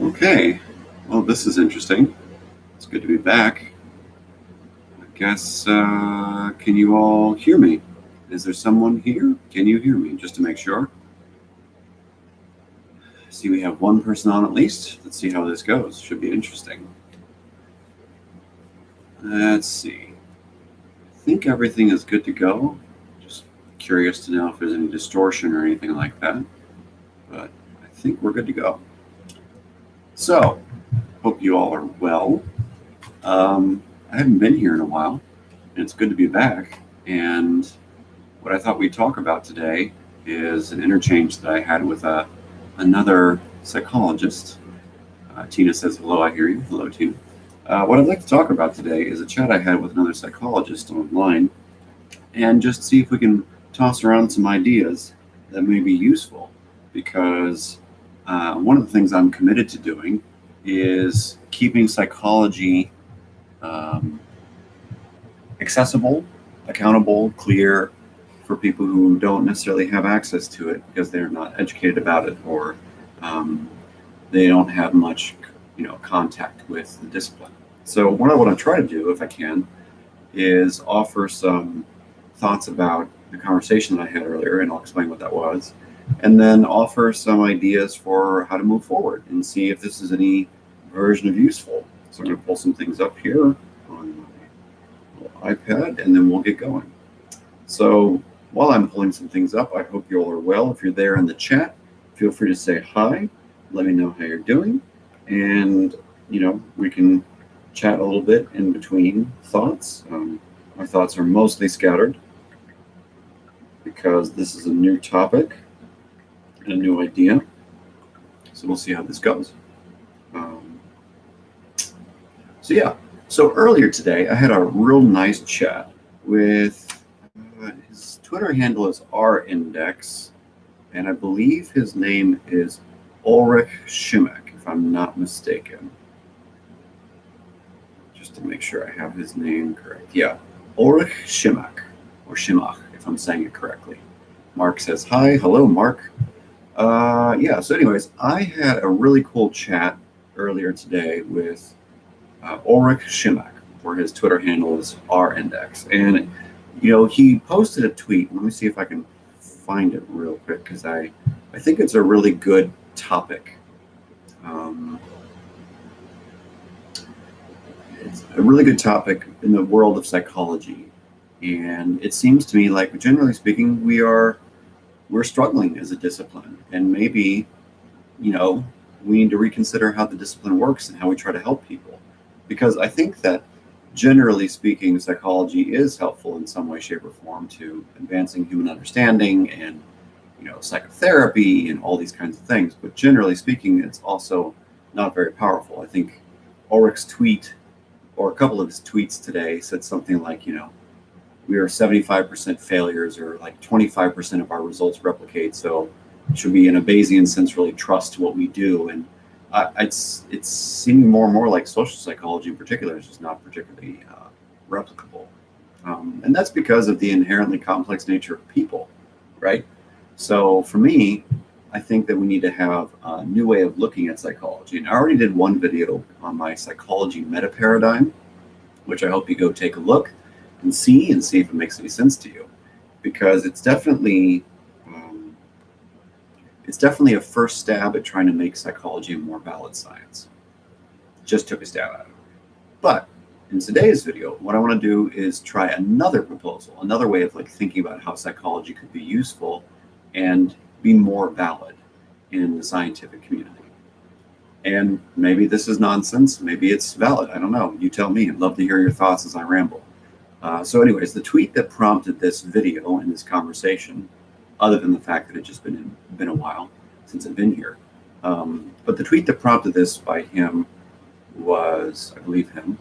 Okay, well, this is interesting. It's good to be back. I guess, can you all hear me? Is there someone here? Can you hear me? Just to make sure. See, we have one person on at least. Let's see how this goes. Should be interesting. Let's see. I think everything is good to go. Just curious to know if there's any distortion or anything like that. But I think we're good to go. So, hope you all are well. I haven't been here in a while, and it's good to be back. And what I thought we'd talk about today is an interchange that I had with another psychologist. Tina says, hello, I hear you. Hello, Tina. What I'd like to talk about today is a chat I had with another psychologist online, and just see if we can toss around some ideas that may be useful, because one of the things I'm committed to doing is keeping psychology accessible, accountable, clear for people who don't necessarily have access to it because they're not educated about it, or they don't have much, contact with the discipline. So what I want to try to do, if I can, is offer some thoughts about the conversation that I had earlier, and I'll explain what that was, and then offer some ideas for how to move forward and see if this is any version of useful. So I'm going to pull some things up here on my iPad, and then we'll get going. So while I'm pulling some things up, I hope you all are well. If you're there in the chat, feel free to say hi. Let me know how you're doing. And, we can chat a little bit in between thoughts. My thoughts are mostly scattered because this is a new topic and a new idea. So we'll see how this goes. So earlier today, I had a real nice chat with his Twitter handle is R-Index, and I believe his name is Ulrich Schimek, if I'm not mistaken. Just to make sure I have his name correct. Yeah, Ulrich Schimek, or Schimach, if I'm saying it correctly. Mark says hi. Hello, Mark. So anyways, I had a really cool chat earlier today with Ulrich Schimek, where his Twitter handle is R-Index. And, he posted a tweet. Let me see if I can find it real quick, because I think it's a really good topic. It's a really good topic in the world of psychology. And it seems to me like, generally speaking, we're struggling as a discipline. And maybe, we need to reconsider how the discipline works and how we try to help people. Because I think that, generally speaking, psychology is helpful in some way, shape, or form to advancing human understanding and, psychotherapy and all these kinds of things. But generally speaking, it's also not very powerful. I think Ulrich's tweet, or a couple of his tweets today, said something like, we are 75% failures, or like 25% of our results replicate. So should we, in a Bayesian sense, really trust what we do? And it's seeming more and more like social psychology in particular is just not particularly replicable. And that's because of the inherently complex nature of people, right? So for me, I think that we need to have a new way of looking at psychology. And I already did one video on my psychology meta paradigm, which I hope you go take a look and see if it makes any sense to you. Because it's definitely a first stab at trying to make psychology a more valid science. Just took a stab at it. But in today's video, what I want to do is try another proposal, another way of thinking about how psychology could be useful and be more valid in the scientific community. And maybe this is nonsense, maybe it's valid, I don't know. You tell me. I'd love to hear your thoughts as I ramble. So anyways, the tweet that prompted this video and this conversation, other than the fact that it's just been a while since I've been here. But the tweet that prompted this by him was, I believe him,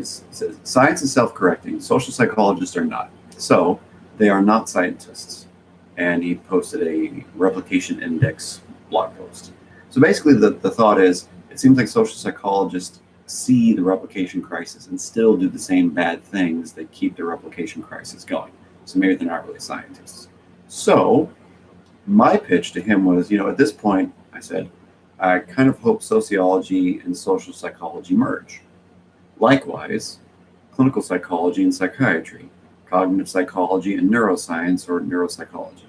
says, science is self-correcting, social psychologists are not. So they are not scientists. And he posted a replication index blog post. So basically the thought is, it seems like social psychologists see the replication crisis and still do the same bad things that keep the replication crisis going. So maybe they're not really scientists. So my pitch to him was, at this point, I said, I kind of hope sociology and social psychology merge. Likewise, clinical psychology and psychiatry, cognitive psychology and neuroscience or neuropsychology,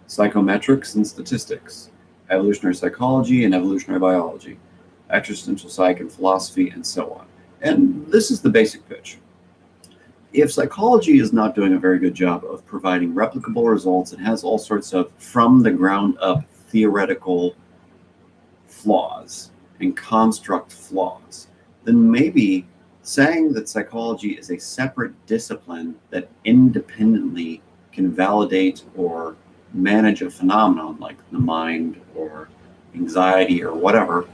psychometrics and statistics, evolutionary psychology and evolutionary biology, existential psych and philosophy, and so on. And this is the basic pitch. If psychology is not doing a very good job of providing replicable results and has all sorts of from the ground up theoretical flaws and construct flaws, then maybe saying that psychology is a separate discipline that independently can validate or manage a phenomenon like the mind or anxiety or whatever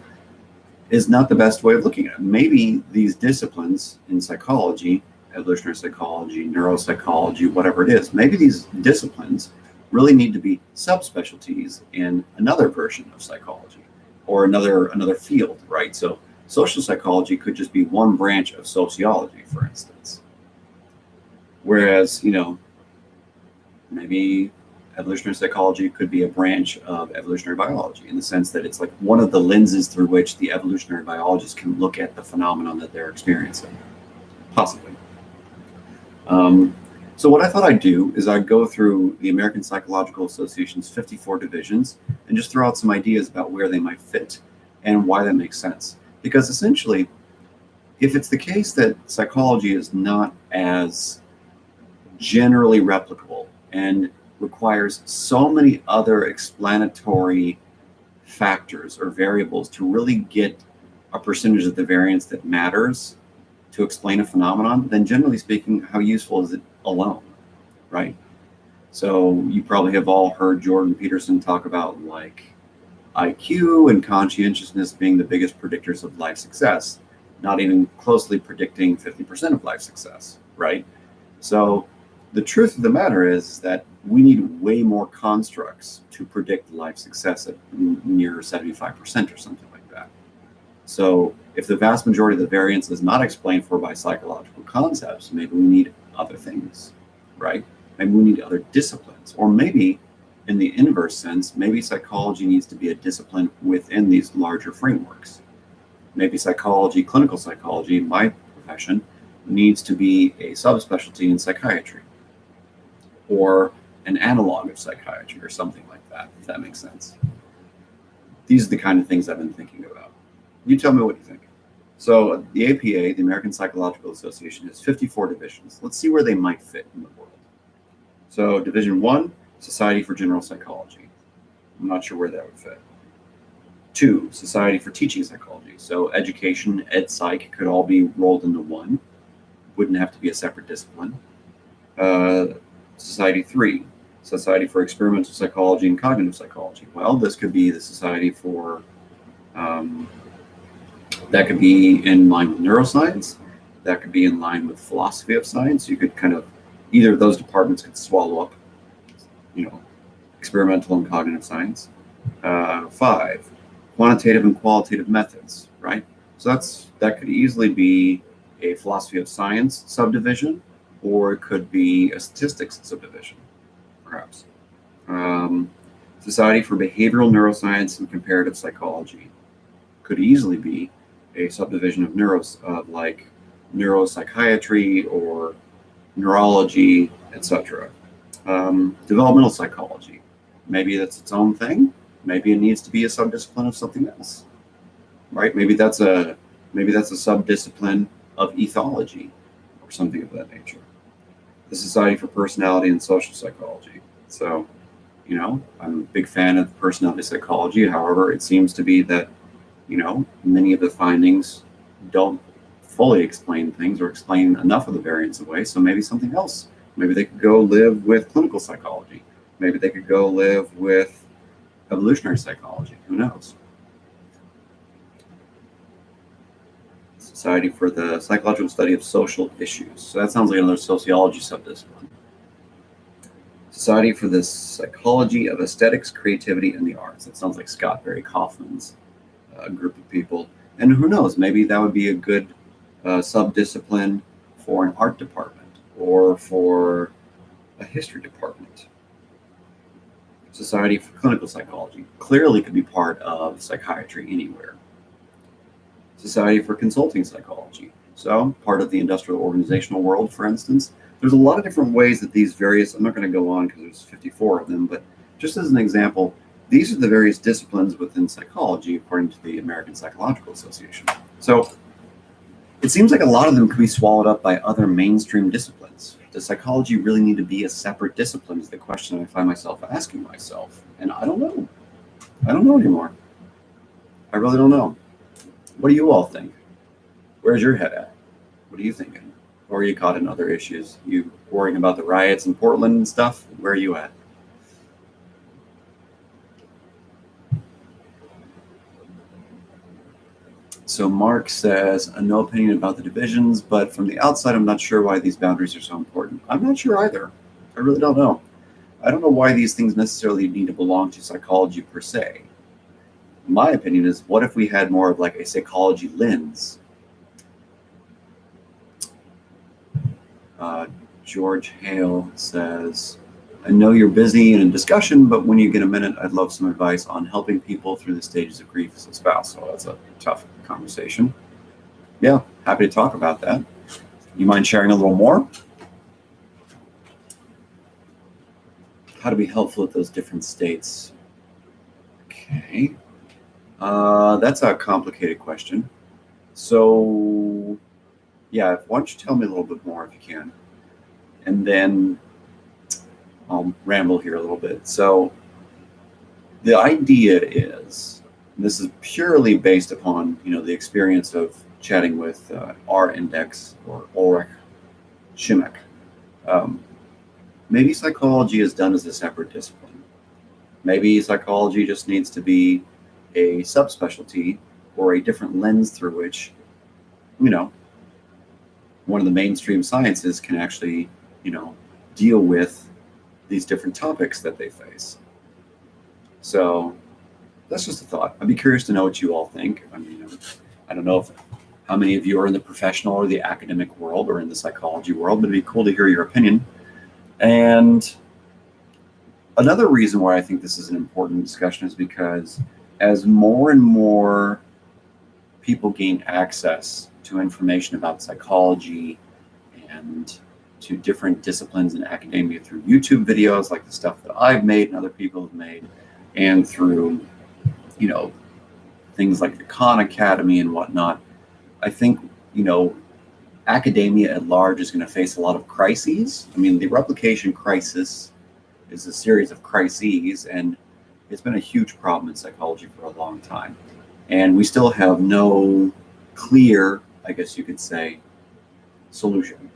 is not the best way of looking at it. Maybe these disciplines in psychology, evolutionary psychology, neuropsychology, whatever it is, maybe these disciplines really need to be subspecialties in another version of psychology or another field, right? So social psychology could just be one branch of sociology, for instance. Whereas, maybe evolutionary psychology could be a branch of evolutionary biology in the sense that it's like one of the lenses through which the evolutionary biologists can look at the phenomenon that they're experiencing, possibly. So what I thought I'd do is I'd go through the American Psychological Association's 54 divisions and just throw out some ideas about where they might fit and why that makes sense. Because essentially, if it's the case that psychology is not as generally replicable and requires so many other explanatory factors or variables to really get a percentage of the variance that matters to explain a phenomenon, then generally speaking, how useful is it alone, right? So you probably have all heard Jordan Peterson talk about like IQ and conscientiousness being the biggest predictors of life success, not even closely predicting 50% of life success, right? So the truth of the matter is that we need way more constructs to predict life success at near 75% or something like that. So if the vast majority of the variance is not explained for by psychological concepts, maybe we need other things, right? Maybe we need other disciplines, or maybe in the inverse sense, maybe psychology needs to be a discipline within these larger frameworks. Maybe psychology, clinical psychology, my profession, needs to be a subspecialty in psychiatry or an analog of psychiatry or something like that, if that makes sense. These are the kind of things I've been thinking about. You tell me what you think. So the APA, the American Psychological Association, has 54 divisions. Let's see where they might fit in the world. So Division 1, Society for General Psychology. I'm not sure where that would fit. 2, Society for Teaching Psychology. So education, ed psych could all be rolled into one. Wouldn't have to be a separate discipline. Society 3, Society for Experimental Psychology and Cognitive Psychology. Well, this could be the Society for, that could be in line with neuroscience. That could be in line with philosophy of science. You could kind of, either of those departments could swallow up, experimental and cognitive science. 5, quantitative and qualitative methods, right? So that could easily be a philosophy of science subdivision, or it could be a statistics subdivision, perhaps. Society for Behavioral Neuroscience and Comparative Psychology could easily be a subdivision of like neuropsychiatry or neurology, etc. Developmental psychology, maybe that's its own thing. Maybe it needs to be a subdiscipline of something else, right? Maybe that's a subdiscipline of ethology or something of that nature. The Society for Personality and Social Psychology. So, I'm a big fan of personality psychology. However, it seems to be that, many of the findings don't fully explain things or explain enough of the variance away. So maybe something else. Maybe they could go live with clinical psychology. Maybe they could go live with evolutionary psychology. Who knows? Society for the Psychological Study of Social Issues. So that sounds like another sociology subdiscipline. Society for the Psychology of Aesthetics, Creativity, and the Arts. That sounds like Scott Barry Kaufman's group of people. And who knows, maybe that would be a good subdiscipline for an art department or for a history department. Society for Clinical Psychology clearly could be part of psychiatry anywhere. Society for Consulting Psychology, so part of the industrial organizational world, for instance. There's a lot of different ways that these various, I'm not going to go on because there's 54 of them, but just as an example, these are the various disciplines within psychology according to the American Psychological Association. So it seems like a lot of them could be swallowed up by other mainstream disciplines. Does psychology really need to be a separate discipline is the question I find myself asking myself. And I don't know. I don't know anymore. I really don't know. What do you all think? Where's your head at? What are you thinking? Or are you caught in other issues? You worrying about the riots in Portland and stuff? Where are you at? So Mark says, no opinion about the divisions, but from the outside, I'm not sure why these boundaries are so important. I'm not sure either. I really don't know. I don't know why these things necessarily need to belong to psychology per se. My opinion is, what if we had more of like a psychology lens? George Hale says, I know you're busy in a discussion, but when you get a minute, I'd love some advice on helping people through the stages of grief as a spouse. So that's a tough conversation. Yeah, happy to talk about that. You mind sharing a little more? How to be helpful at those different states? Okay. That's a complicated question. So, yeah, why don't you tell me a little bit more if you can? And then I'll ramble here a little bit. So, the idea is, and this is purely based upon, the experience of chatting with R-Index or Ulrich Schimmick. Maybe psychology is done as a separate discipline. Maybe psychology just needs to be a subspecialty or a different lens through which, one of the mainstream sciences can actually, deal with these different topics that they face. So that's just a thought. I'd be curious to know what you all think. I mean, I don't know how many of you are in the professional or the academic world or in the psychology world, but it'd be cool to hear your opinion. And another reason why I think this is an important discussion is because as more and more people gain access to information about psychology and to different disciplines in academia through YouTube videos like the stuff that I've made and other people have made, and through, things like the Khan Academy and whatnot, I think, academia at large is going to face a lot of crises. I mean, the replication crisis is a series of crises, and it's been a huge problem in psychology for a long time. And we still have no clear, I guess you could say, solution,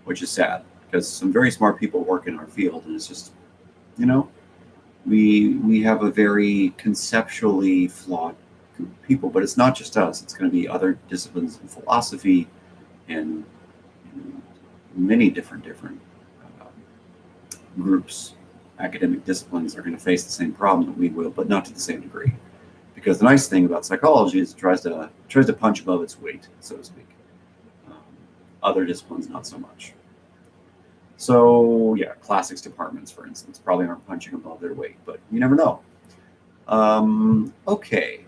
which is sad because some very smart people work in our field, and it's just, we have a very conceptually flawed group of people, but it's not just us. It's going to be other disciplines in philosophy and many different groups, academic disciplines are going to face the same problem that we will, but not to the same degree. Because the nice thing about psychology is it tries to punch above its weight, so to speak. Other disciplines, not so much. So yeah, classics departments, for instance, probably aren't punching above their weight, but you never know. Okay.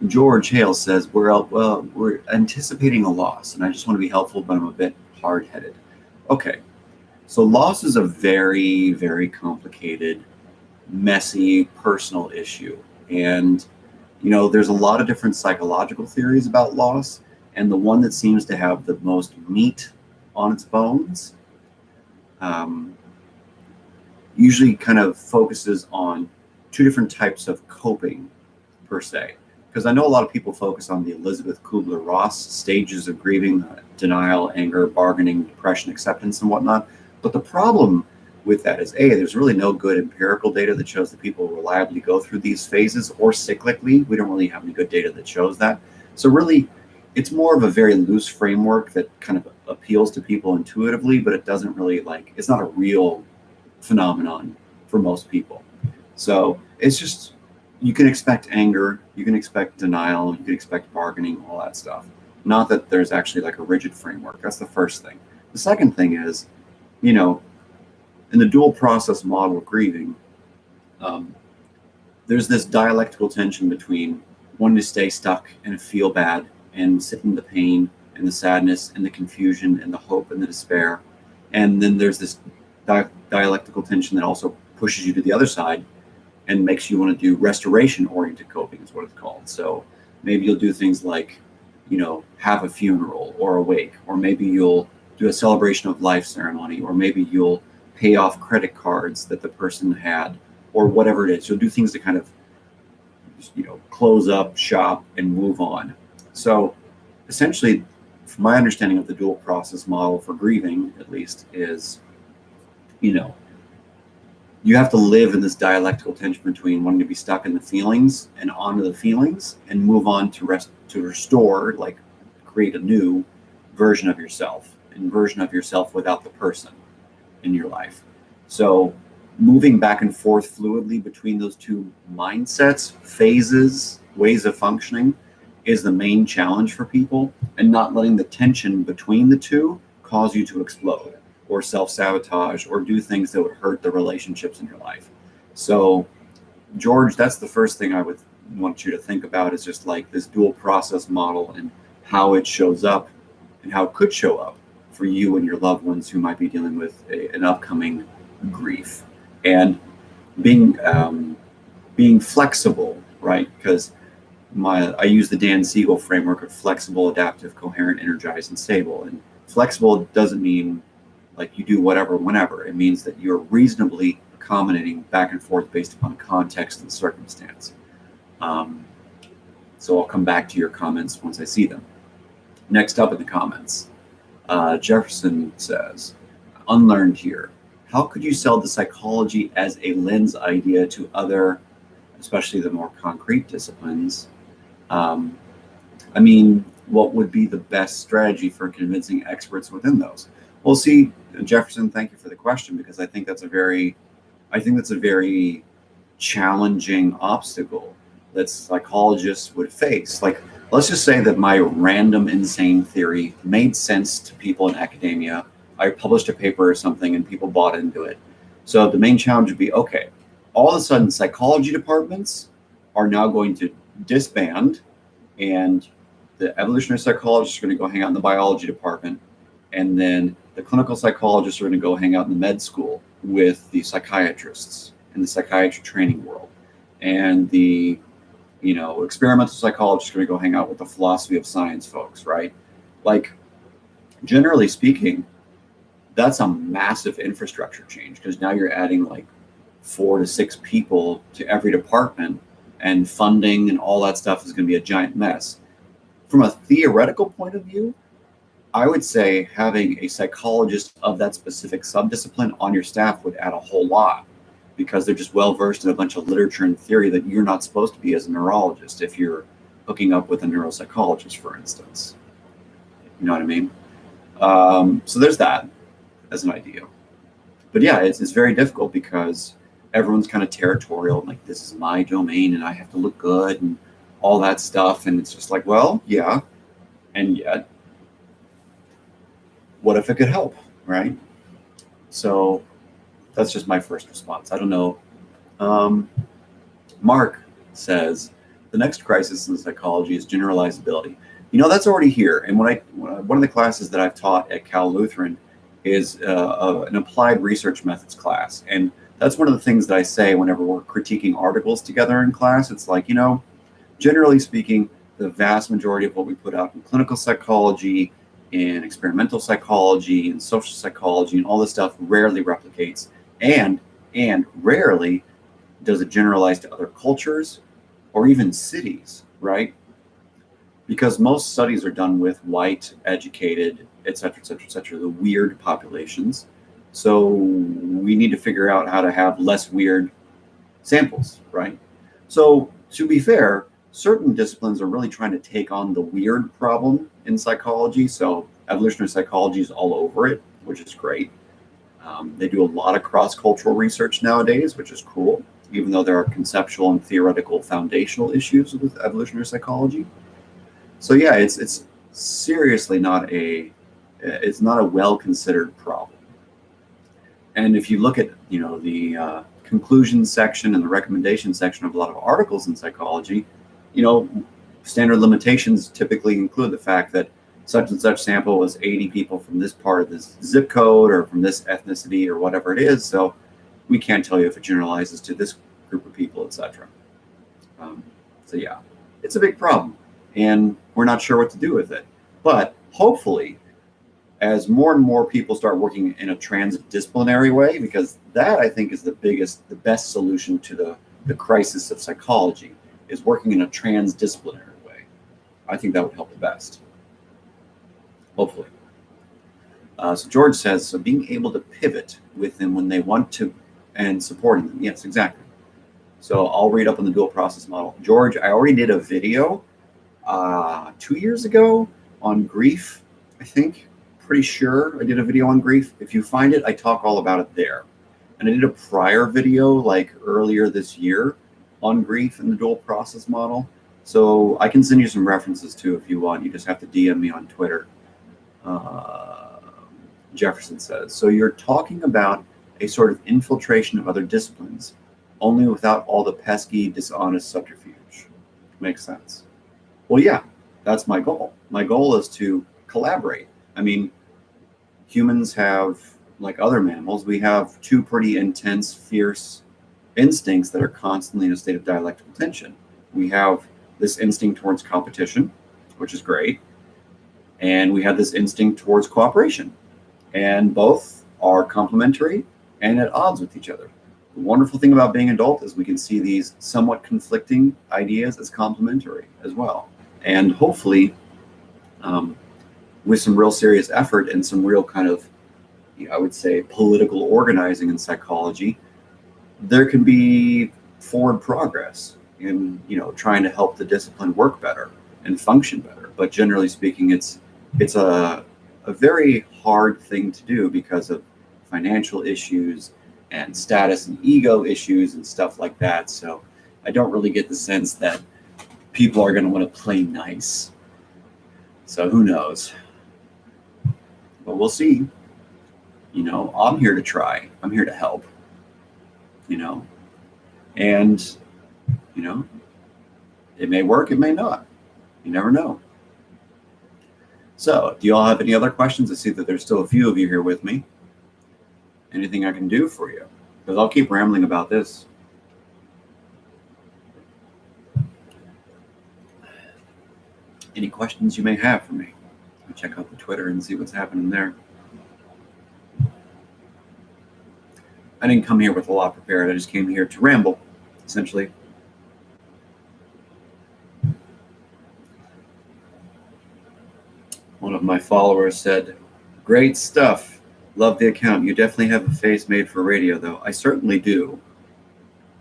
George Hale says, we're anticipating a loss, and I just want to be helpful, but I'm a bit hard-headed. Okay, so loss is a very, very complicated, messy, personal issue. And, there's a lot of different psychological theories about loss, and the one that seems to have the most meat on its bones usually kind of focuses on two different types of coping, per se. Because I know a lot of people focus on the Elizabeth Kubler-Ross stages of grieving, denial, anger, bargaining, depression, acceptance, and whatnot. But the problem with that is, there's really no good empirical data that shows that people reliably go through these phases, or cyclically. We don't really have any good data that shows that. So really, it's more of a very loose framework that kind of appeals to people intuitively, but it doesn't really it's not a real phenomenon for most people. So it's just, you can expect anger, you can expect denial, you can expect bargaining, all that stuff. Not that there's actually like a rigid framework. That's the first thing. The second thing is, in the dual process model of grieving, um, there's this dialectical tension between wanting to stay stuck and feel bad and sit in the pain and the sadness and the confusion and the hope and the despair. And then there's this dialectical tension that also pushes you to the other side and makes you want to do restoration-oriented coping is what it's called. So maybe you'll do things like, have a funeral or a wake, or maybe you'll do a celebration of life ceremony, or maybe you'll pay off credit cards that the person had, or whatever it is. You'll do things to kind of, close up shop and move on. So essentially, from my understanding of the dual process model for grieving, at least, is, you have to live in this dialectical tension between wanting to be stuck in the feelings and onto the feelings and move on to restore, like create a new version of yourself, and version of yourself without the person in your life. So moving back and forth fluidly between those two mindsets, phases, ways of functioning is the main challenge for people, and not letting the tension between the two cause you to explode or self-sabotage or do things that would hurt the relationships in your life. So, George, that's the first thing I would want you to think about, is just like this dual process model and how it shows up and how it could show up for you and your loved ones who might be dealing with an upcoming grief. And being flexible, right? Because I use the Dan Siegel framework of flexible, adaptive, coherent, energized, and stable. And flexible doesn't mean like you do whatever, whenever. It means that you're reasonably accommodating back and forth based upon context and circumstance. So I'll come back to your comments once I see them. Next up in the comments, Jefferson says, unlearned here. How could you sell the psychology as a lens idea to other, especially the more concrete disciplines? What would be the best strategy for convincing experts within those? Well, see, Jefferson, thank you for the question, because I think that's a very challenging obstacle that psychologists would face. Like, let's just say that my random insane theory made sense to people in academia. I published a paper or something and people bought into it. So the main challenge would be, okay, all of a sudden psychology departments are now going to disband, and the evolutionary psychologists are going to go hang out in the biology department, and then the clinical psychologists are going to go hang out in the med school with the psychiatrists in the psychiatry training world, and the experimental psychologists are going to go hang out with the philosophy of science folks, right? Like, generally speaking, that's a massive infrastructure change, because now you're adding like 4 to 6 people to every department, and funding and all that stuff is going to be a giant mess. From a theoretical point of view, I would say having a psychologist of that specific subdiscipline on your staff would add a whole lot, because they're just well versed in a bunch of literature and theory that you're not supposed to be as a neurologist if you're hooking up with a neuropsychologist, for instance. You know what I mean? So there's that as an idea. But yeah, it's very difficult because everyone's kind of territorial, like, this is my domain and I have to look good and all that stuff. And it's just like, well, yeah, and yet, what if it could help, right? So that's just my first response. I don't know. Mark says, the next crisis in psychology is generalizability. That's already here. And one of the classes that I've taught at Cal Lutheran is an applied research methods class. And that's one of the things that I say whenever we're critiquing articles together in class. It's like, generally speaking, the vast majority of what we put out in clinical psychology, in experimental psychology, and social psychology, and all this stuff rarely replicates, and rarely does it generalize to other cultures or even cities, right? Because most studies are done with white, educated, et cetera, the weird populations. So we need to figure out how to have less weird samples, right? So to be fair, certain disciplines are really trying to take on the weird problem in psychology. So evolutionary psychology is all over it, which is great. They do a lot of cross-cultural research nowadays, which is cool, even though there are conceptual and theoretical foundational issues with evolutionary psychology. So yeah, it's seriously not a well-considered problem. And if you look at, the conclusion section and the recommendation section of a lot of articles in psychology, standard limitations typically include the fact that such and such sample was 80 people from this part of this zip code or from this ethnicity or whatever it is. So we can't tell you if it generalizes to this group of people, etc. So yeah, it's a big problem, and we're not sure what to do with it. But hopefully, as more and more people start working in a transdisciplinary way, because that I think is the best solution to the crisis of psychology, is working in a transdisciplinary way. I think that would help the best. Hopefully. So George says, so being able to pivot with them when they want to and supporting them. Yes, exactly. So I'll read up on the dual process model. George, I already did a video 2 years ago on grief, I think. Pretty sure I did a video on grief. If you find it, I talk all about it there. And I did a prior video like earlier this year on grief and the dual process model. So I can send you some references too if you want. You just have to DM me on Twitter. Jefferson says, so you're talking about a sort of infiltration of other disciplines, only without all the pesky, dishonest subterfuge. Makes sense. Well, yeah, that's my goal. My goal is to collaborate. I mean, humans have, like other mammals, we have two pretty intense, fierce instincts that are constantly in a state of dialectical tension. We have this instinct towards competition, which is great, and we have this instinct towards cooperation. And both are complementary and at odds with each other. The wonderful thing about being adult is we can see these somewhat conflicting ideas as complementary as well. And hopefully, with some real serious effort and some real kind of, I would say, political organizing in psychology, there can be forward progress in, trying to help the discipline work better and function better. But generally speaking, it's a very hard thing to do because of financial issues and status and ego issues and stuff like that. So I don't really get the sense that people are going to want to play nice. So who knows? But we'll see. I'm here to try. I'm here to help. And, it may work, it may not. You never know. So, do you all have any other questions? I see that there's still a few of you here with me. Anything I can do for you? Because I'll keep rambling about this. Any questions you may have for me? I'll check out the Twitter and see what's happening there. I didn't come here with a lot prepared. I just came here to ramble, essentially. One of my followers said, "Great stuff. Love the account. You definitely have a face made for radio, though." I certainly do.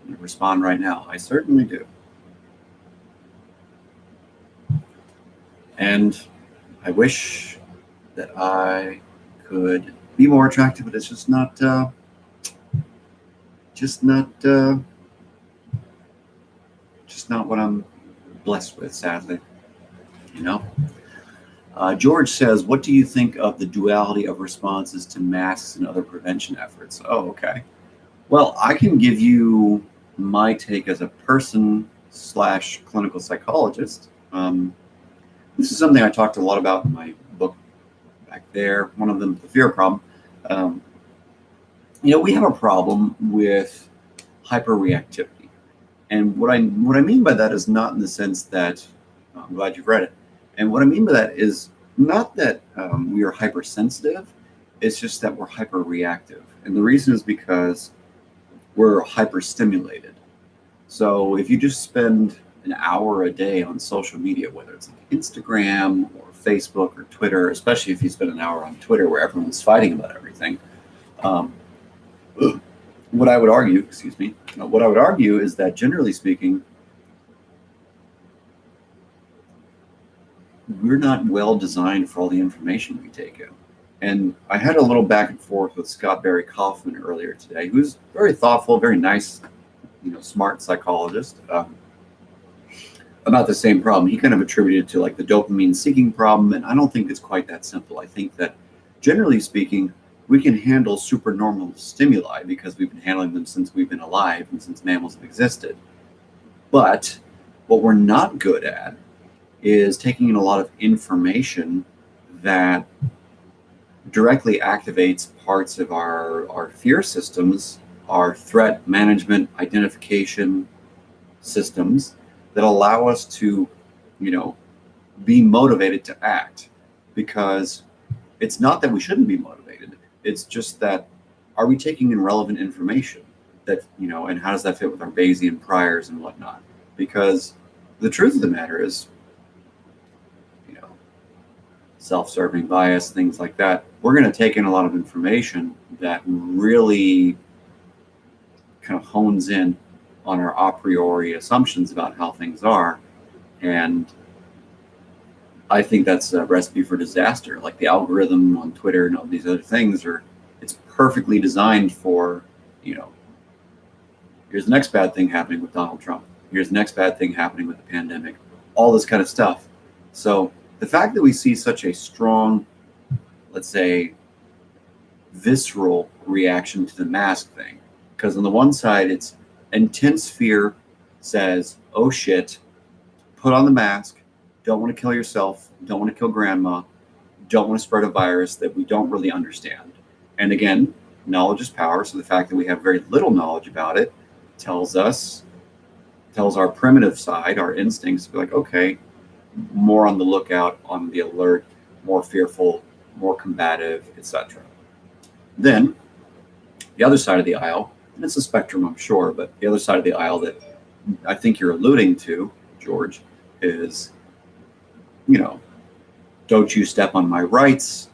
I'm going to respond right now. I certainly do. And I wish that I could be more attractive, but it's just not what I'm blessed with, sadly. George says, what do you think of the duality of responses to masks and other prevention efforts? Oh, okay. Well, I can give you my take as a person / clinical psychologist. This is something I talked a lot about in my book back there. One of them, The Fear Problem. We have a problem with hyperreactivity. And what I mean by that is not in the sense that, I'm glad you've read it. And what I mean by that is not that we are hypersensitive, it's just that we're hyperreactive. And the reason is because we're hyperstimulated. So if you just spend an hour a day on social media, whether it's like Instagram or Facebook or Twitter, especially if you spend an hour on Twitter where everyone's fighting about everything, what I would argue is that generally speaking, we're not well designed for all the information we take in. And I had a little back and forth with Scott Barry Kaufman earlier today, who's very thoughtful, very nice, smart psychologist, about the same problem. He kind of attributed to like the dopamine seeking problem, and I don't think it's quite that simple. I think that generally speaking, we can handle supernormal stimuli because we've been handling them since we've been alive and since mammals have existed. But what we're not good at is taking in a lot of information that directly activates parts of our fear systems, our threat management identification systems that allow us to, be motivated to act. Because it's not that we shouldn't be motivated. It's just that, are we taking in relevant information that, and how does that fit with our Bayesian priors and whatnot? Because the truth of the matter is, self-serving bias, things like that, we're going to take in a lot of information that really kind of hones in on our a priori assumptions about how things are. And I think that's a recipe for disaster. Like the algorithm on Twitter and all these other things it's perfectly designed for, here's the next bad thing happening with Donald Trump. Here's the next bad thing happening with the pandemic, all this kind of stuff. So the fact that we see such a strong, let's say, visceral reaction to the mask thing, because on the one side, it's intense fear says, oh shit, put on the mask, don't want to kill yourself, don't want to kill grandma, don't want to spread a virus that we don't really understand. And again, knowledge is power. So the fact that we have very little knowledge about it tells our primitive side, our instincts, to be like, okay, more on the lookout, on the alert, more fearful, more combative, etc. Then the other side of the aisle, and it's a spectrum, I'm sure, but the other side of the aisle that I think you're alluding to, George, is, don't you step on my rights.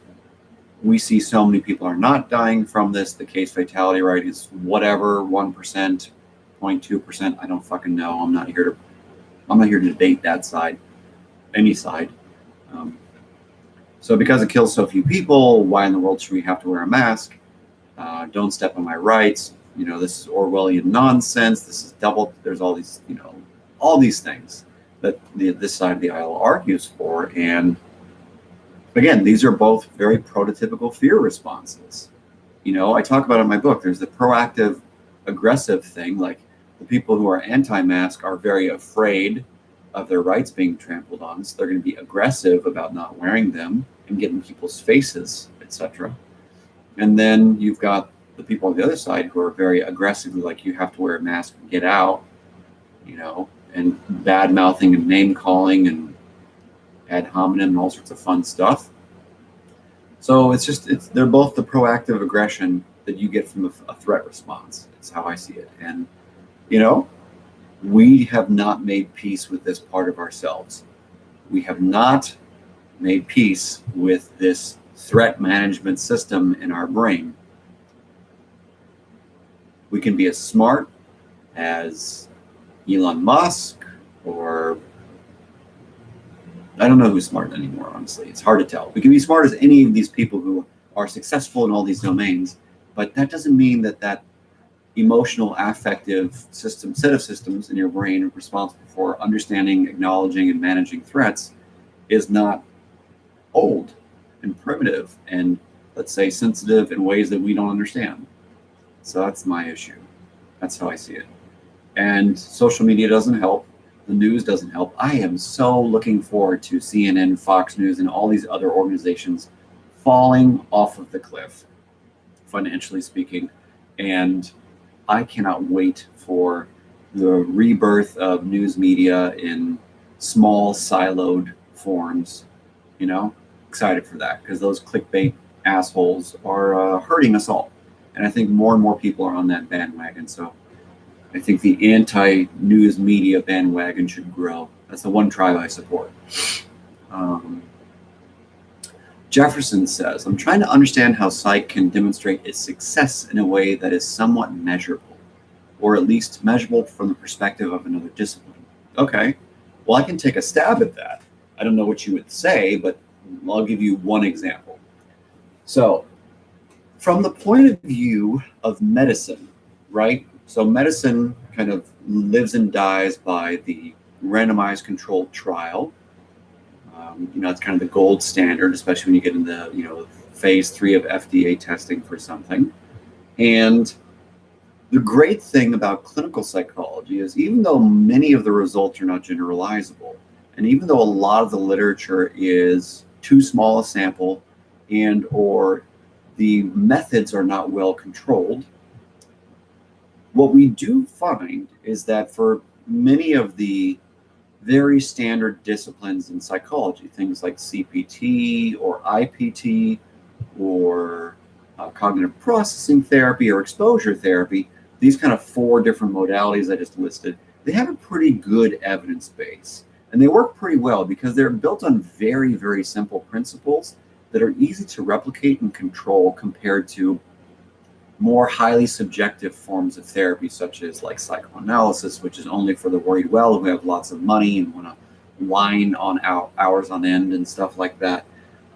We see so many people are not dying from this. The case fatality rate is whatever, 1%, 0.2%. I don't fucking know. I'm not here to debate that side. Any side. So because it kills so few people, why in the world should we have to wear a mask? Don't step on my rights. This is Orwellian nonsense. This is double. There's all these, all these things that this side of the aisle argues for. And again, these are both very prototypical fear responses. I talk about it in my book. There's the proactive, aggressive thing. Like the people who are anti-mask are very afraid of their rights being trampled on, so they're going to be aggressive about not wearing them and getting people's faces, etc. And then you've got the people on the other side who are very aggressively like, you have to wear a mask and get out, and bad mouthing and name calling and ad hominem and all sorts of fun stuff. So they're both the proactive aggression that you get from a threat response. It's how I see it. And we have not made peace with this part of ourselves. We have not made peace with this threat management system in our brain. We can be as smart as Elon Musk, or I don't know who's smart anymore, honestly. It's hard to tell. We can be smart as any of these people who are successful in all these domains, but that doesn't mean that emotional, affective set of systems in your brain responsible for understanding, acknowledging, and managing threats is not old and primitive and, let's say, sensitive in ways that we don't understand. So that's my issue. That's how I see it. And social media doesn't help. The news doesn't help. I am so looking forward to CNN, Fox News, and all these other organizations falling off of the cliff, financially speaking. And I cannot wait for the rebirth of news media in small siloed forms, excited for that, because those clickbait assholes are hurting us all. And I think more and more people are on that bandwagon. So I think the anti-news media bandwagon should grow. That's the one tribe I support. Jefferson says, I'm trying to understand how psych can demonstrate its success in a way that is somewhat measurable, or at least measurable from the perspective of another discipline. Okay, well, I can take a stab at that. I don't know what you would say, but I'll give you one example. So, from the point of view of medicine, right? So medicine kind of lives and dies by the randomized controlled trial. It's kind of the gold standard, especially when you get into, phase 3 of FDA testing for something. And the great thing about clinical psychology is even though many of the results are not generalizable, and even though a lot of the literature is too small a sample and or the methods are not well controlled, what we do find is that for many of the very standard disciplines in psychology, things like CPT or IPT or cognitive processing therapy or exposure therapy, these kind of 4 different modalities I just listed, they have a pretty good evidence base. And they work pretty well because they're built on very, very simple principles that are easy to replicate and control compared to more highly subjective forms of therapy, such as like psychoanalysis, which is only for the worried well who have lots of money and want to whine on hours on end and stuff like that.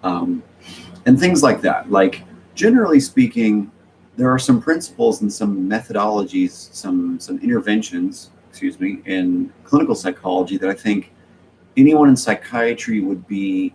And things like that. Like, generally speaking, there are some principles and some methodologies, some interventions, in clinical psychology that I think anyone in psychiatry would be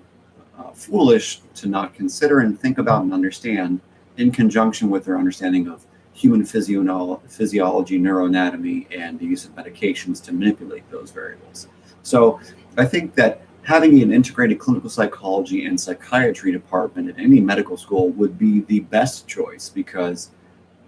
foolish to not consider and think about and understand in conjunction with their understanding of human physiology, neuroanatomy, and the use of medications to manipulate those variables. So I think that having an integrated clinical psychology and psychiatry department at any medical school would be the best choice, because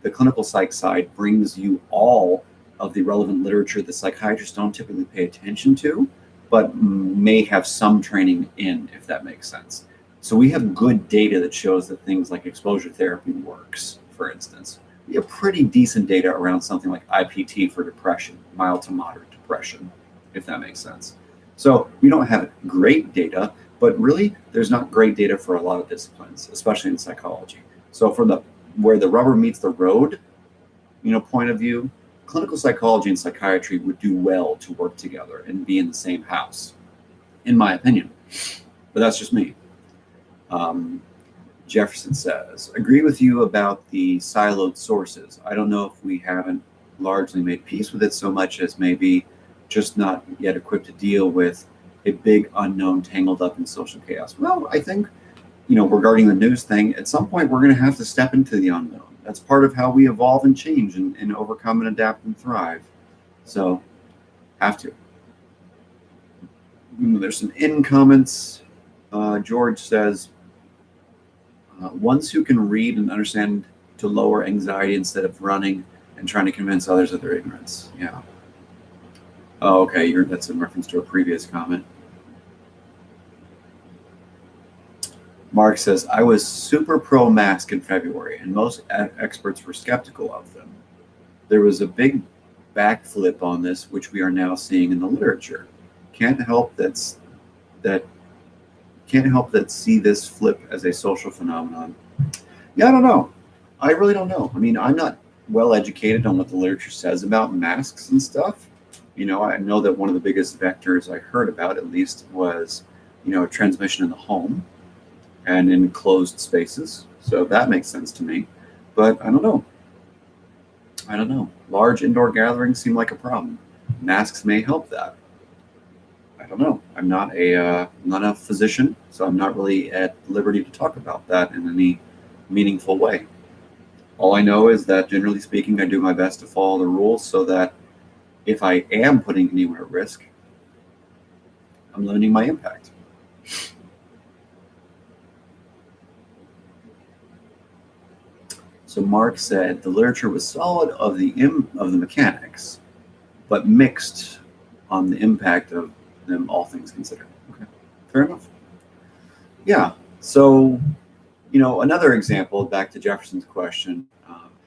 the clinical psych side brings you all of the relevant literature that psychiatrists don't typically pay attention to, but may have some training in, if that makes sense. So we have good data that shows that things like exposure therapy works, for instance. We have pretty decent data around something like IPT for depression, mild to moderate depression, if that makes sense. So we don't have great data, but really there's not great data for a lot of disciplines, especially in psychology. So from where the rubber meets the road, point of view, clinical psychology and psychiatry would do well to work together and be in the same house, in my opinion. But that's just me. Jefferson says, agree with you about the siloed sources. I don't know if we haven't largely made peace with it so much as maybe just not yet equipped to deal with a big unknown tangled up in social chaos. Well, I think, regarding the news thing, at some point we're going to have to step into the unknown. That's part of how we evolve and change and overcome and adapt and thrive. So, have to. There's some in comments. George says, ones who can read and understand to lower anxiety instead of running and trying to convince others of their ignorance. Yeah. Oh, okay. That's in reference to a previous comment. Mark says, I was super pro-mask in February, and most experts were skeptical of them. There was a big backflip on this, which we are now seeing in the literature. Can't help that see this flip as a social phenomenon. Yeah, I don't know. I really don't know. I mean, I'm not well educated on what the literature says about masks and stuff. I know that one of the biggest vectors I heard about, at least, was, transmission in the home and in closed spaces. So that makes sense to me. But I don't know. Large indoor gatherings seem like a problem. Masks may help that. I don't know. I'm not a physician, so I'm not really at liberty to talk about that in any meaningful way. All I know is that, generally speaking, I do my best to follow the rules so that if I am putting anyone at risk, I'm limiting my impact. So Mark said the literature was solid of the mechanics, but mixed on the impact of them, all things considered. Okay, fair enough. Yeah. So, another example, back to Jefferson's question,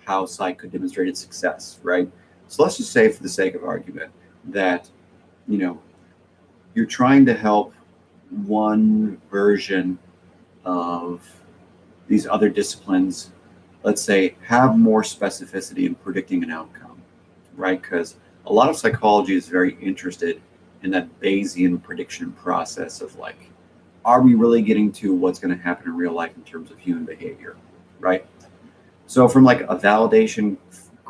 how psych could demonstrate its success, right? So let's just say, for the sake of argument, that you're trying to help one version of these other disciplines, let's say, have more specificity in predicting an outcome, right? Because a lot of psychology is very interested in that Bayesian prediction process of like, are we really getting to what's going to happen in real life in terms of human behavior, right? So from like a validation,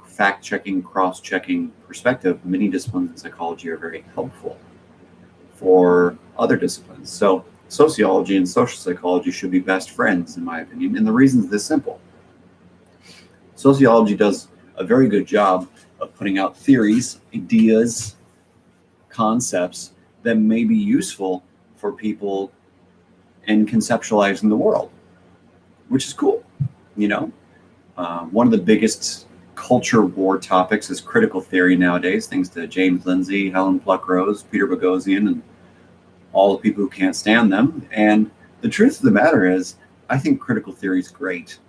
fact-checking, cross-checking perspective, many disciplines in psychology are very helpful for other disciplines. So sociology and social psychology should be best friends, in my opinion. And the reason is this simple. Sociology does a very good job of putting out theories, ideas, concepts that may be useful for people in conceptualizing the world, which is cool. You know, one of the biggest culture war topics is critical theory nowadays, thanks to James Lindsay, Helen Pluckrose, Peter Boghossian, and all the people who can't stand them. And the truth of the matter is, I think critical theory is great.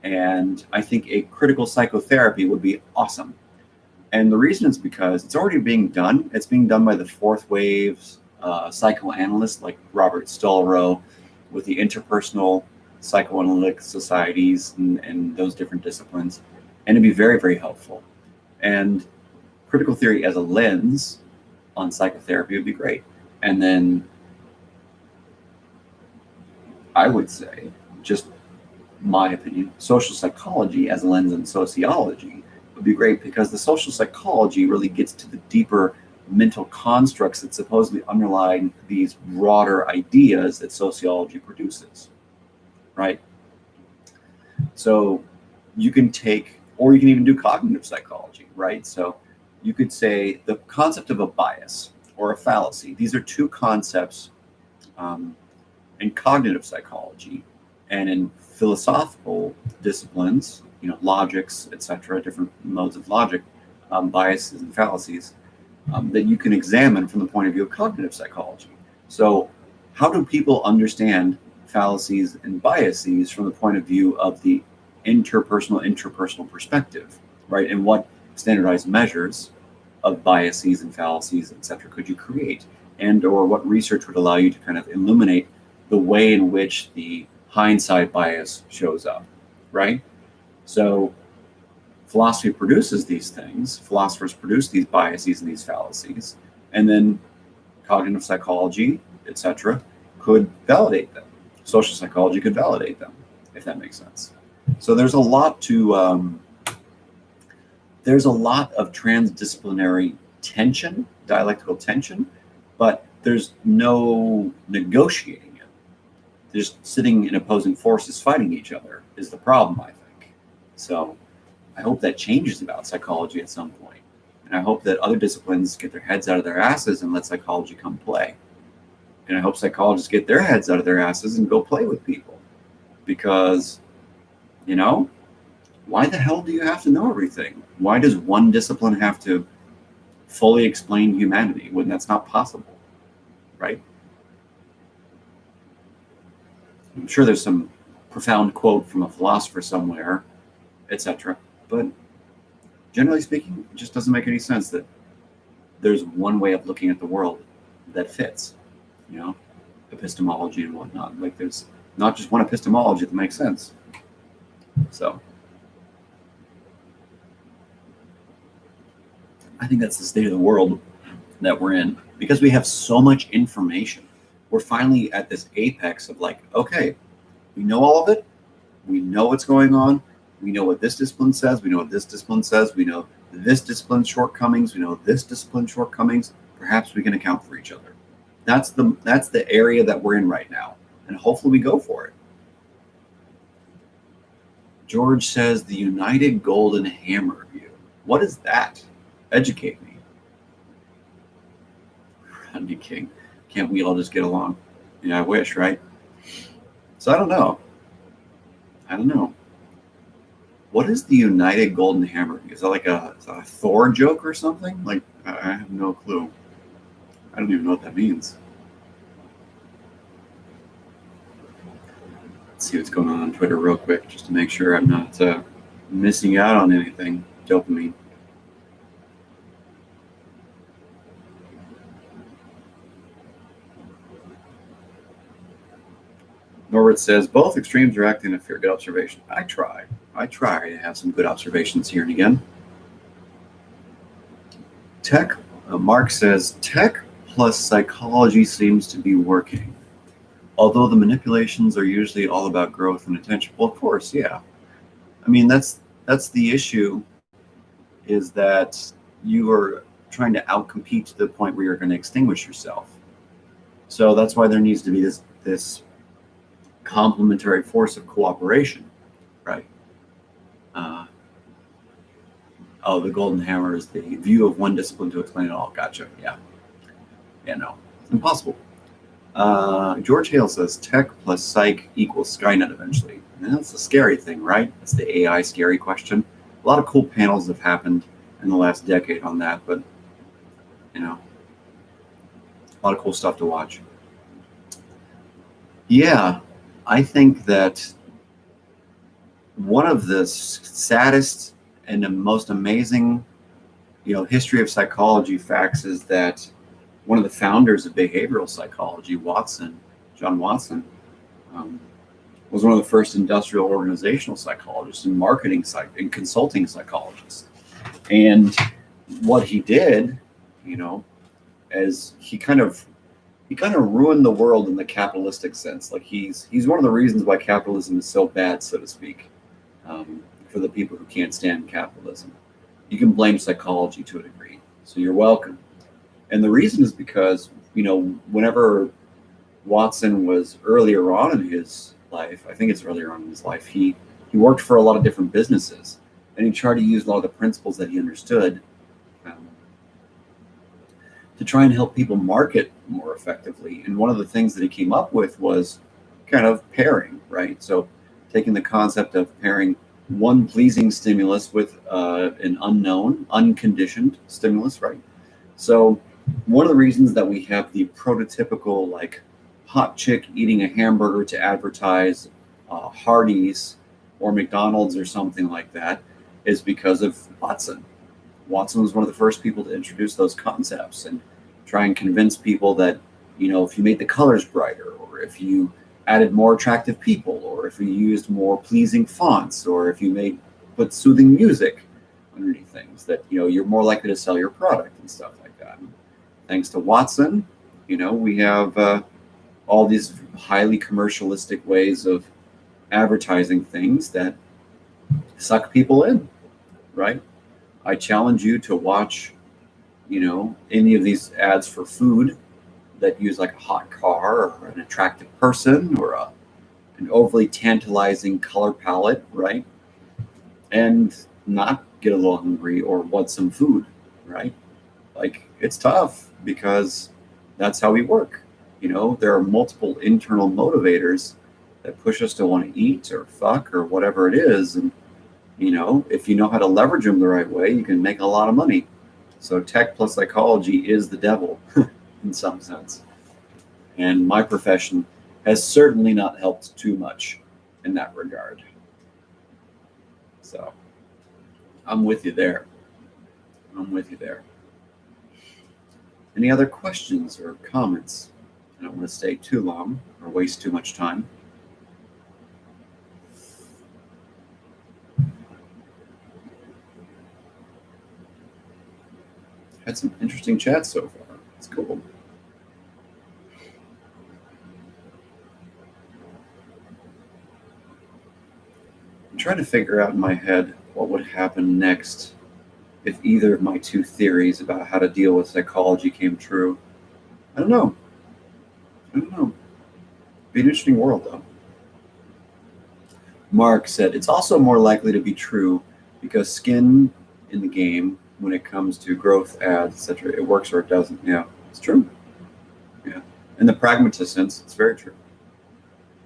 And I think a critical psychotherapy would be awesome. And the reason is because it's already being done. It's being done by the fourth wave psychoanalysts like Robert Stolrow with the interpersonal psychoanalytic societies and those different disciplines. And it'd be very, very helpful. And critical theory as a lens on psychotherapy would be great. And then I would say, just my opinion, social psychology as a lens on sociology would be great, because the social psychology really gets to the deeper mental constructs that supposedly underlie these broader ideas that sociology produces, right? So you can take, or you can even do cognitive psychology, right? So you could say the concept of a bias or a fallacy. These are two concepts in cognitive psychology and in philosophical disciplines, logics, etc., different modes of logic, biases and fallacies that you can examine from the point of view of cognitive psychology. So how do people understand fallacies and biases from the point of view of the interpersonal perspective, right? And what standardized measures of biases and fallacies, etc., could you create? And or what research would allow you to kind of illuminate the way in which the hindsight bias shows up, right? So philosophy produces these things, philosophers produce these biases and these fallacies, and then cognitive psychology, etc., could validate them. Social psychology could validate them, if that makes sense. So there's a lot of transdisciplinary tension, dialectical tension, but there's no negotiating it. Just sitting in opposing forces fighting each other is the problem, I think. So I hope that changes about psychology at some point. And I hope that other disciplines get their heads out of their asses and let psychology come play. And I hope psychologists get their heads out of their asses and go play with people. Because, why the hell do you have to know everything? Why does one discipline have to fully explain humanity when that's not possible, right? I'm sure there's some profound quote from a philosopher somewhere, etc. But generally speaking, it just doesn't make any sense that there's one way of looking at the world that fits, epistemology and whatnot. Like there's not just one epistemology that makes sense. So I think that's the state of the world that we're in, because we have so much information. We're finally at this apex of like, okay, we know all of it. We know what's going on. We know what this discipline says. We know what this discipline says. We know this discipline's shortcomings. We know this discipline's shortcomings. Perhaps we can account for each other. That's the area that we're in right now. And hopefully we go for it. George says the United Golden Hammer view. What is that? Educate me. Rodney King. Can't we all just get along? Yeah, I wish, right? So I don't know. What is the United Golden Hammer? Is that like a Thor joke or something? Like, I have no clue. I don't even know what that means. Let's see what's going on Twitter real quick, just to make sure I'm not missing out on anything. Dopamine. Norbert says, both extremes are acting in fear. Good observation. I try to have some good observations here and again. Mark says, tech plus psychology seems to be working. Although the manipulations are usually all about growth and attention. Well, of course, yeah. I mean, that's the issue, is that you are trying to outcompete to the point where you're going to extinguish yourself. So that's why there needs to be this this complementary force of cooperation, right? Oh, the golden hammer is the view of one discipline to explain it all. Gotcha. Yeah. Yeah, no. It's impossible. George Hale says tech plus psych equals Skynet eventually. And that's the scary thing, right? That's the AI scary question. A lot of cool panels have happened in the last decade on that, but, a lot of cool stuff to watch. Yeah, I think that one of the saddest and the most amazing, history of psychology facts is that one of the founders of behavioral psychology, John Watson, was one of the first industrial organizational psychologists and marketing and consulting psychologists. And what he did, as he kind of ruined the world in the capitalistic sense. Like he's one of the reasons why capitalism is so bad, so to speak, for the people who can't stand capitalism. You can blame psychology to a degree, so you're welcome. And the reason is because, whenever Watson was earlier on in his life, I think it's earlier on in his life, he worked for a lot of different businesses, and he tried to use a lot of the principles that he understood to try and help people market more effectively. And one of the things that he came up with was kind of pairing, right? So taking the concept of pairing one pleasing stimulus with an unknown, unconditioned stimulus, right? So one of the reasons that we have the prototypical like hot chick eating a hamburger to advertise Hardee's or McDonald's or something like that is because of Watson. Watson was one of the first people to introduce those concepts and try and convince people that, if you made the colors brighter, or if you added more attractive people, or if you used more pleasing fonts, or if you put soothing music underneath things, that, you're more likely to sell your product and stuff like that. And thanks to Watson, we have all these highly commercialistic ways of advertising things that suck people in, right? I challenge you to watch, any of these ads for food that use like a hot car or an attractive person or an overly tantalizing color palette, right? And not get a little hungry or want some food, right? Like, it's tough because that's how we work. There are multiple internal motivators that push us to want to eat or fuck or whatever it is. And, if you know how to leverage them the right way, you can make a lot of money. So tech plus psychology is the devil in some sense. And my profession has certainly not helped too much in that regard. So I'm with you there. Any other questions or comments? I don't want to stay too long or waste too much time. Had some interesting chats so far. It's cool. I'm trying to figure out in my head what would happen next if either of my two theories about how to deal with psychology came true. I don't know. Be an interesting world, though. Mark said, it's also more likely to be true because skin in the game, when it comes to growth ads, etc., it works or it doesn't. Yeah, it's true. Yeah. In the pragmatist sense, it's very true.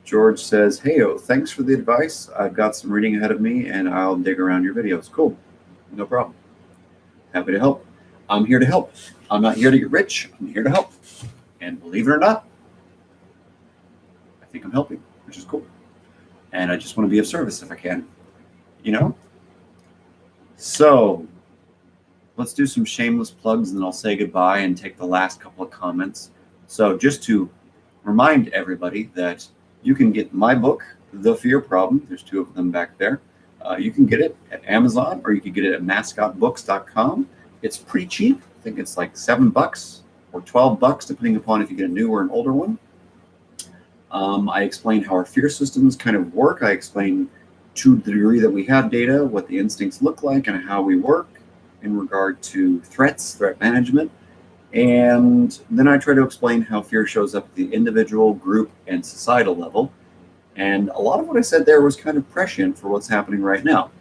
George says, hey, thanks for the advice. I've got some reading ahead of me and I'll dig around your videos. Cool. No problem. Happy to help. I'm here to help. I'm not here to get rich. I'm here to help. And believe it or not, I think I'm helping, which is cool. And I just want to be of service if I can, So let's do some shameless plugs and then I'll say goodbye and take the last couple of comments. So just to remind everybody that you can get my book, The Fear Problem. There's two of them back there. You can get it at Amazon or you can get it at mascotbooks.com. It's pretty cheap. I think it's like $7 or $12, depending upon if you get a new or an older one. I explain how our fear systems kind of work. I explain to the degree that we have data, what the instincts look like and how we work in regard to threats, threat management. And then I try to explain how fear shows up at the individual, group, and societal level. And a lot of what I said there was kind of prescient for what's happening right now.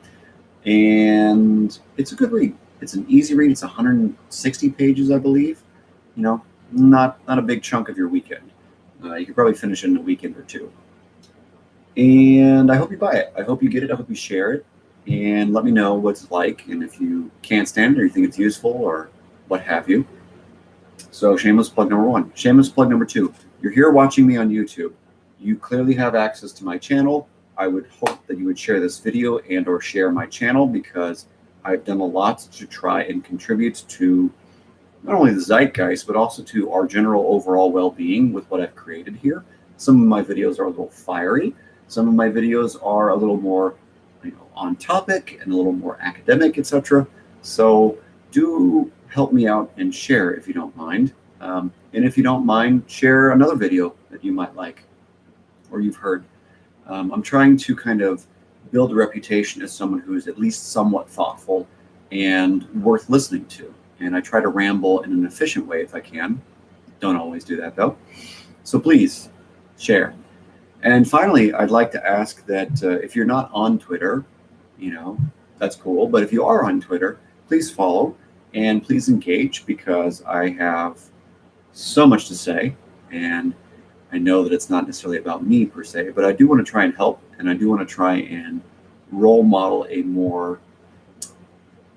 And it's a good read. It's an easy read. It's 160 pages, I believe. You know, not a big chunk of your weekend. You could probably finish it in a weekend or two. And I hope you buy it. I hope you get it. I hope you share it. And let me know what it's like. And if you can't stand it or you think it's useful or what have you. So shameless plug number one. Shameless plug number two. You're here watching me on YouTube. You clearly have access to my channel. I would hope that you would share this video and or share my channel, because I've done a lot to try and contribute to not only the zeitgeist, but also to our general overall well-being with what I've created here. Some of my videos are a little fiery. Some of my videos are a little more, on topic and a little more academic, etc. So do help me out and share if you don't mind. And if you don't mind, share another video that you might like or you've heard. I'm trying to kind of build a reputation as someone who is at least somewhat thoughtful and worth listening to. And I try to ramble in an efficient way if I can. Don't always do that, though. So please share. And finally, I'd like to ask that if you're not on Twitter, that's cool. But if you are on Twitter, please follow and please engage, because I have so much to say. And I know that it's not necessarily about me per se, but I do want to try and help. And I do want to try and role model a more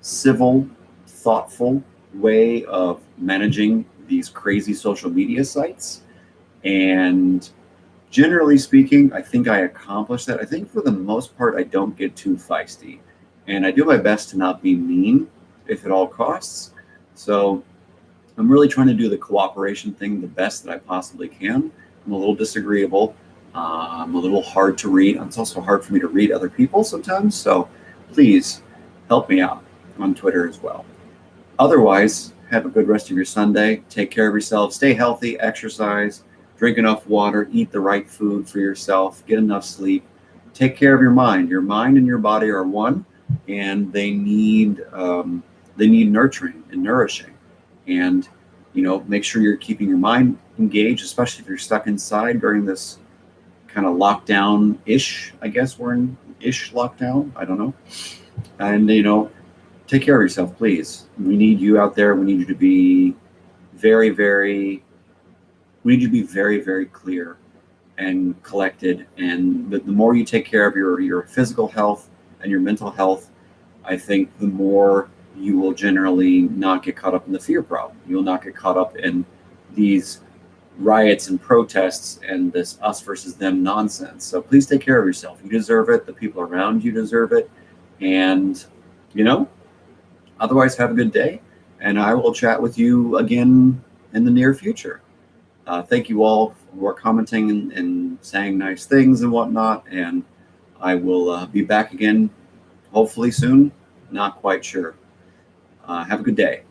civil, thoughtful way of managing these crazy social media sites. And generally speaking, I think I accomplished that. I think for the most part, I don't get too feisty. And I do my best to not be mean, if at all costs. So I'm really trying to do the cooperation thing the best that I possibly can. I'm a little disagreeable. I'm a little hard to read. It's also hard for me to read other people sometimes. So please help me out on Twitter as well. Otherwise, have a good rest of your Sunday. Take care of yourself. Stay healthy. Exercise. Drink enough water. Eat the right food for yourself. Get enough sleep. Take care of your mind. Your mind and your body are one, and they need nurturing and nourishing. And make sure you're keeping your mind engaged, especially if you're stuck inside during this kind of lockdown-ish. I guess we're in ish lockdown. I don't know. And take care of yourself, please. We need you out there. We need you to be very, very clear and collected. And the more you take care of your physical health and your mental health, I think the more you will generally not get caught up in the fear problem. You will not get caught up in these riots and protests and this us versus them nonsense. So please take care of yourself. You deserve it. The people around you deserve it. And, otherwise, have a good day. And I will chat with you again in the near future. Thank you all for commenting and saying nice things and whatnot. And I will be back again, hopefully soon. Not quite sure. Have a good day.